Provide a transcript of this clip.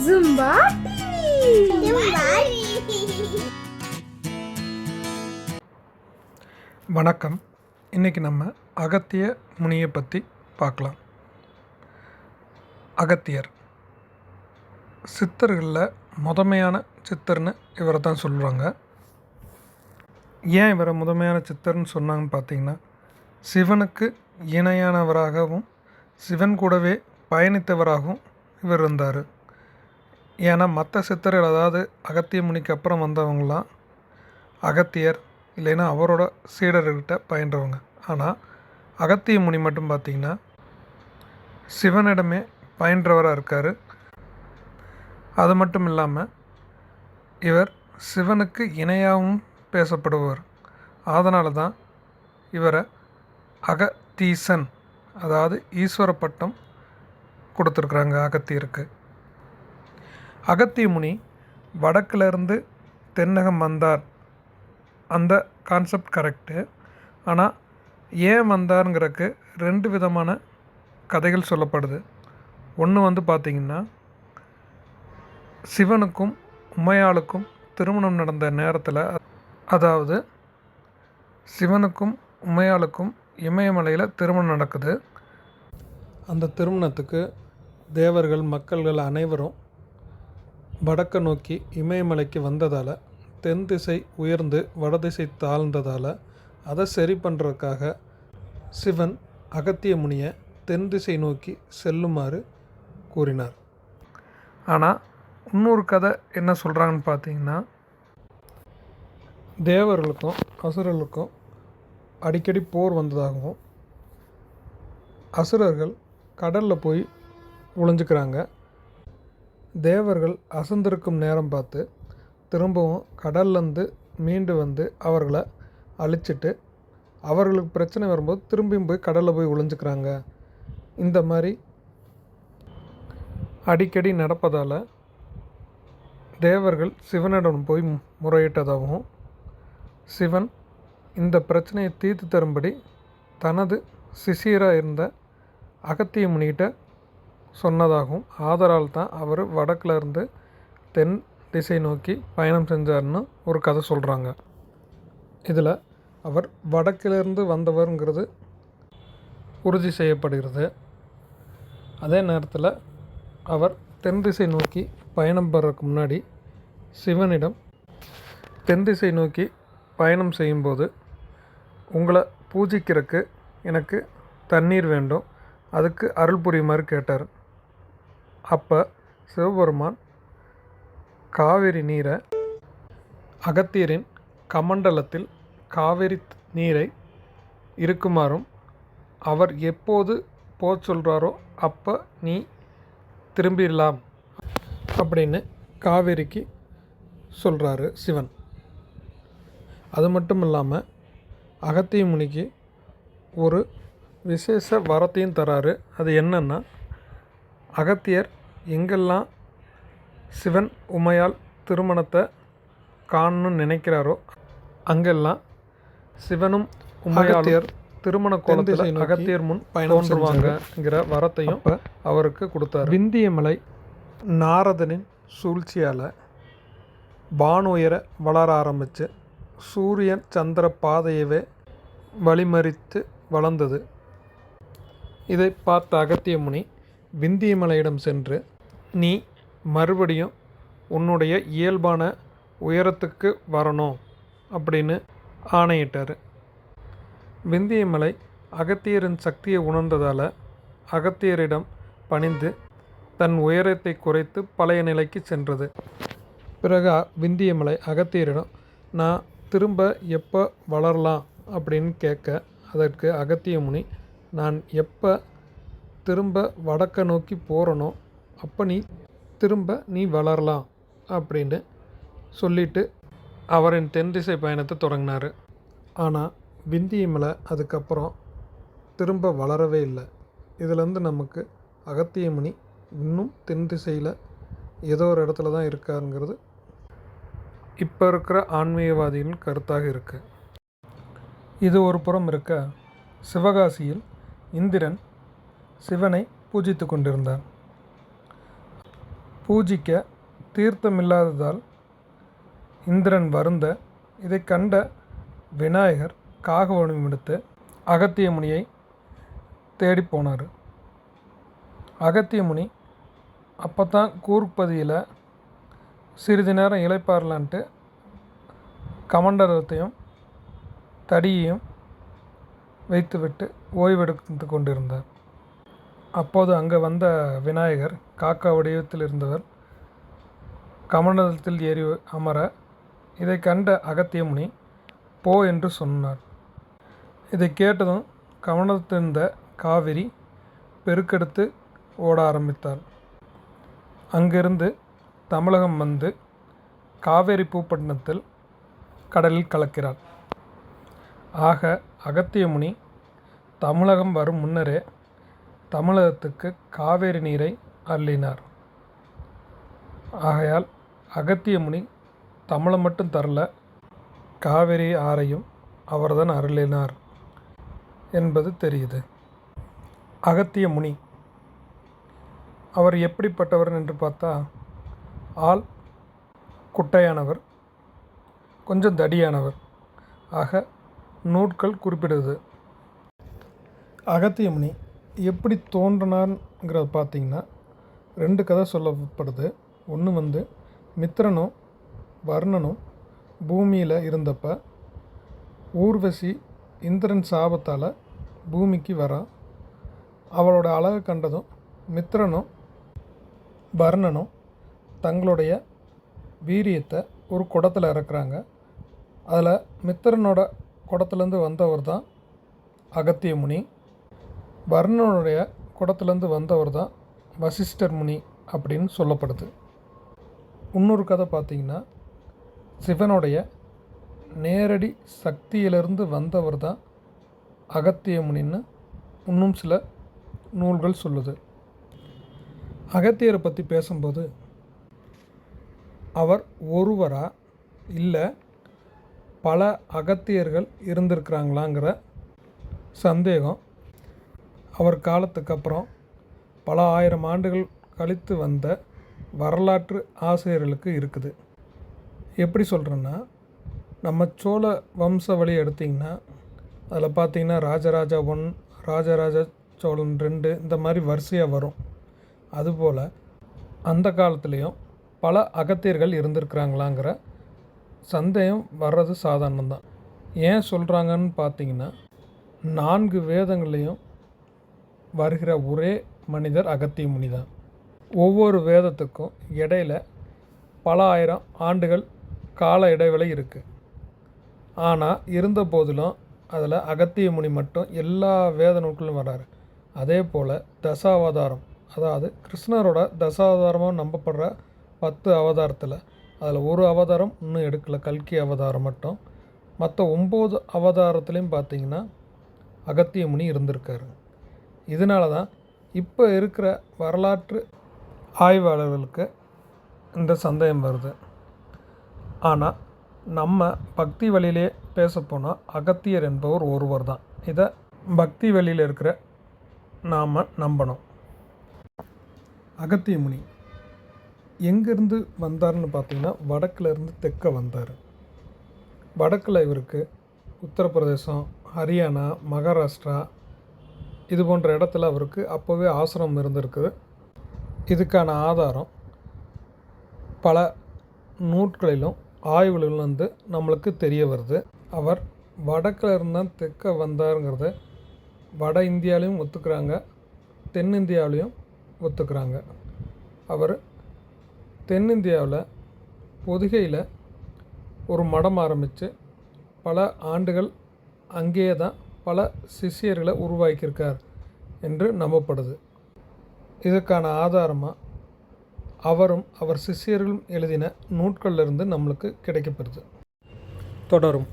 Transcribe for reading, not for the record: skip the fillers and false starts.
Zumba வணக்கம். இன்றைக்கி நம்ம அகத்திய முனியை பற்றி பார்க்கலாம். அகத்தியர் சித்தர்களில் முதன்மையான சித்தர்னு இவரை தான் சொல்லுவாங்க. ஏன் இவரை முதன்மையான சித்தர்னு சொன்னாங்கன்னு பார்த்தீங்கன்னா, சிவனுக்கு இணையானவராகவும் சிவன் கூடவே பயணித்தவராகவும் இவர் இருந்தார். ஏன்னா மற்ற சித்தர்கள், அதாவது அகத்திய முனிக்கு அப்புறம் வந்தவங்களாம் அகத்தியர் இல்லைன்னா அவரோட சீடர்கிட்ட பயின்றவங்க. ஆனால் அகத்திய முனி மட்டும் பார்த்திங்கன்னா சிவனிடமே பயின்றவராக இருக்கார். அது மட்டும் இல்லாமல் இவர் சிவனுக்கு இணையாகவும் பேசப்படுவார். அதனால தான் இவரை அகத்தீசன், அதாவது ஈஸ்வர பட்டம் கொடுத்துருக்குறாங்க அகத்தியருக்கு. அகத்திய முனி வடக்கிலிருந்து தென்னகம் வந்தார், அந்த கான்செப்ட் கரெக்டு. ஆனால் ஏன் வந்தாருங்கிறதுக்கு ரெண்டு விதமான கதைகள் சொல்லப்படுது. ஒன்று பார்த்திங்கன்னா, சிவனுக்கும் உமையாளுக்கும் திருமணம் நடந்த நேரத்தில், அதாவது சிவனுக்கும் உமையாளுக்கும் இமயமலையில் திருமணம் நடக்குது. அந்த திருமணத்துக்கு தேவர்கள் மக்கள்கள் அனைவரும் வடக்க நோக்கி இமயமலைக்கு வந்ததால் தென் திசை உயர்ந்து வடதிசை தாழ்ந்ததால் அதை சரி பண்ணுறதுக்காக சிவன் அகத்திய முனியை தென் திசை நோக்கி செல்லுமாறு கூறினார். ஆனால் இன்னொரு கதை என்ன சொல்கிறாங்கன்னு பார்த்தீங்கன்னா, தேவர்களுக்கும் அசுரர்களுக்கும் அடிக்கடி போர் வந்ததாகவும் அசுரர்கள் கடலில் போய் ஒளிஞ்சுக்கிறாங்க. தேவர்கள் அசந்திருக்கும் நேரம் பார்த்து திரும்பவும் கடல்லேருந்து மீண்டு வந்து அவர்களை அழிச்சிட்டு அவர்களுக்கு பிரச்சனை வரும்போது திரும்பியும் போய் கடலில் போய் ஒளிஞ்சுக்கிறாங்க. இந்த மாதிரி அடிக்கடி நடப்பதால் தேவர்கள் சிவனிடம் போய் முறையிட்டதாகவும், சிவன் இந்த பிரச்சனையை தீர்த்து தரும்படி தனது சிஷியராக இருந்த அகத்திய முனிகிட்ட சொன்னதாகவும், ஆதரால் தான் அவர் வடக்கில் இருந்து தென் திசை நோக்கி பயணம் செஞ்சார்னு ஒரு கதை சொல்கிறாங்க. இதில் அவர் வடக்கிலிருந்து வந்தவருங்கிறது உறுதி செய்யப்படுகிறது. அதே நேரத்தில் அவர் தென் திசை நோக்கி பயணம் பெறதுக்கு முன்னாடி சிவனிடம், தென் திசை நோக்கி பயணம் செய்யும்போது உங்களை பூஜிக்கிறதுக்கு எனக்கு தண்ணீர் வேண்டும், அதுக்கு அருள் புரியுமாறு கேட்டார். அப்போ சிவபெருமான் காவிரி நீரை, அகத்தியரின் கமண்டலத்தில் காவிரி நீரை இருக்குமாறும், அவர் எப்போது போக சொல்கிறாரோ அப்போ நீ திரும்பிடலாம் அப்படின்னு காவிரிக்கு சொல்கிறாரு சிவன். அது மட்டும் இல்லாமல் அகத்திய முனிக்கு ஒரு விசேஷ வரத்தையும் தராரு. அது என்னன்னா, அகத்தியர் எங்கெல்லாம் சிவன் உமையால் திருமணத்தை காணணும்னு நினைக்கிறாரோ அங்கெல்லாம் சிவனும் உமையாளும் திருமண கோலத்தில் அகத்தியர் முன் தோன்றுவாங்கங்கிற வரத்தையும் அவருக்கு கொடுத்தார். விந்தியமலை நாரதனின் சூழ்ச்சியால் வானுயர வளர ஆரம்பித்து சூரியன் சந்திர பாதையவே வழிமறித்து வளர்ந்தது. இதை பார்த்த அகத்திய முனி விந்தியமலையிடம் சென்று, நீ மறுபடியும் உன்னுடைய இயல்பான உயரத்துக்கு வரணும் அப்படின்னு ஆணையிட்டார். விந்தியமலை அகத்தியரின் சக்தியை உணர்ந்ததால் அகத்தியரிடம் பணிந்து தன் உயரத்தை குறைத்து பழைய நிலைக்கு சென்றது. பிறகு விந்தியமலை அகத்தியரிடம், நான் திரும்ப எப்போ வளரலாம் அப்படின்னு கேட்க, அதற்கு அகத்திய முனி, நான் எப்போ திரும்ப வடக்க நோக்கி போகிறனோ அப்போ நீ வளரலாம் அப்படின்னு சொல்லிட்டு அவரின் தென் திசை பயணத்தை தொடங்கினார். ஆனால் விந்தியமலை அதுக்கப்புறம் திரும்ப வளரவே இல்லை. இதிலேருந்து நமக்கு அகத்திய முனி இன்னும் தென் திசையில் ஏதோ ஒரு இடத்துல தான் இருக்காருங்கிறது இப்போ இருக்கிற ஆன்மீகவாதிகளின் கருத்தாக இருக்குது. இது ஒரு புறம் இருக்க, சிவகாசியில் இந்திரன் சிவனை பூஜித்து கொண்டிருந்தார். பூஜிக்க தீர்த்தமில்லாததால் இந்திரன் வருந்த இதை கண்ட விநாயகர் காகவடிவம் எடுத்து அகத்திய முனியை தேடி போனார். அகத்திய முனி அப்போ தான் கூர்ப்பதியில் சிறிது நேரம் இளைப்பாறலான்ட்டு கமண்டலத்தையும் தடியையும் வைத்துவிட்டு ஓய்வெடுத்து கொண்டிருந்தார். அப்போது அங்கே வந்த விநாயகர் காக்கா வடிவத்தில் இருந்தவர் கமண்டலத்தில் ஏறி அமர இதை கண்ட அகத்திய முனி போ என்று சொன்னார். இதை கேட்டதும் கமண்டலத்திலிருந்த காவிரி பெருக்கெடுத்து ஓட ஆரம்பித்தார். அங்கிருந்து தமிழகம் வந்து காவேரி பூப்பட்டினத்தில் கடலில் கலக்கிறார். ஆக அகத்திய முனி தமிழகம் வரும் முன்னரே தமிழகத்துக்கு காவேரி நீரை அள்ளினார். ஆகையால் அகத்திய முனி தமிழம் மட்டும் தரல, காவேரி ஆறையும் அவர்தான் அருளினார் என்பது தெரியுது. அகத்திய முனி அவர் எப்படிப்பட்டவர் என்று பார்த்தா, ஆள் குட்டையானவர், கொஞ்சம் தடியானவர். ஆக நூட்கள் குறிப்பிடுது. அகத்திய முனி எப்படி தோன்றினார்ங்கிறத பார்த்திங்கன்னா 2 கதை சொல்லப்படுது. ஒன்று மித்திரனும் வர்ணனும் பூமியில் இருந்தப்போ ஊர்வசி இந்திரன் சாபத்தால் பூமிக்கு வரா. அவளோட அழகை கண்டதும் மித்திரனும் வர்ணனும் தங்களுடைய வீரியத்தை ஒரு குடத்தில் இறக்குறாங்க. அதில் மித்திரனோட குடத்துலேருந்து வந்தவர் தான் அகத்திய முனி. வர்ணனுடைய குடத்துலேருந்து வந்தவர் தான் வசிஷ்டர் முனி அப்படின்னு சொல்லப்படுது. இன்னொரு கதை பார்த்திங்கன்னா, சிவனுடைய நேரடி சக்தியிலிருந்து வந்தவர் தான் அகத்திய முனின்னு இன்னும் சில நூல்கள் சொல்லுது. அகத்தியரை பற்றி பேசும்போது அவர் ஒருவரா இல்லை பல அகத்தியர்கள் இருந்திருக்கிறாங்களாங்கிற சந்தேகம் அவர் காலத்துக்கு அப்புறம் பல ஆயிரம் ஆண்டுகள் கழித்து வந்த வரலாற்று ஆசிரியர்களுக்கு இருக்குது. எப்படி சொல்கிறேன்னா, நம்ம சோழ வம்சவழி எடுத்திங்கன்னா அதில் பார்த்திங்கன்னா ராஜராஜா 1, ராஜராஜ சோழன் 2 இந்த மாதிரி வரிசையாக வரும். அதுபோல் அந்த காலத்துலேயும் பல அகத்தியர்கள் இருந்திருக்கிறாங்களாங்கிற சந்தேகம் வர்றது சாதாரணம்தான். ஏன் சொல்கிறாங்கன்னு பார்த்திங்கன்னா, 4 வேதங்களையும் வருகிற ஒரே மனிதர் அகத்திய முனி தான். ஒவ்வொரு வேதத்துக்கும் இடையில் பல ஆயிரம் ஆண்டுகள் கால இடைவெளி இருக்குது. ஆனால் இருந்த போதிலும் அதில் அகத்திய முனி மட்டும் எல்லா வேத நூல்களும் வர்றாரு. அதே போல் தசாவதாரம், அதாவது கிருஷ்ணரோட தசாவதாரமாக நம்பப்படுற 10 அவதாரத்தில் அதில் ஒரு அவதாரம் இன்னும் எடுக்கலை, கல்கி அவதாரம் மட்டும். மற்ற 9 அவதாரத்துலேயும் பார்த்திங்கன்னா அகத்திய முனி இருந்திருக்காரு. இதனால தான் இப்போ இருக்கிற வரலாற்று ஆய்வாளர்களுக்கு இந்த சந்தேகம் வருது. ஆனால் நம்ம பக்தி வழியிலே பேசப்போனால் அகத்தியர் என்பவர் ஒருவர் தான். இதை பக்தி வழியில் இருக்கிற நாம் நம்பணும். அகத்திய முனி எங்கேருந்து வந்தார்னு பார்த்திங்கன்னா, வடக்கிலேருந்து தெற்க வந்தார். வடக்கில் இவருக்கு உத்தரப்பிரதேசம், ஹரியானா, மகாராஷ்டிரா இது போன்ற இடத்துல அவருக்கு அப்போவே ஆசிரமம் இருந்திருக்குது. இதுக்கான ஆதாரம் பல நூட்களிலும் ஆய்வுகளிலும் வந்து நம்மளுக்கு தெரிய வருது. அவர் வடக்கில் இருந்தால் தெற்க வந்தாருங்கிறத வட இந்தியாவிலையும் ஒத்துக்கிறாங்க, தென்னிந்தியாவிலையும் ஒத்துக்கிறாங்க. அவர் தென்னிந்தியாவில் பொதிகையில் ஒரு மடம் ஆரம்பித்து பல ஆண்டுகள் அங்கேயே தான் பல சிஷ்யர்களை உருவாக்கியிருக்கார் என்று நம்பப்படுது. இதுக்கான ஆதாரமாக அவரும் அவர் சிஷ்யர்களும் எழுதின நூட்களிலிருந்து நம்மளுக்கு கிடைக்கப்பெறுது. தொடரும்.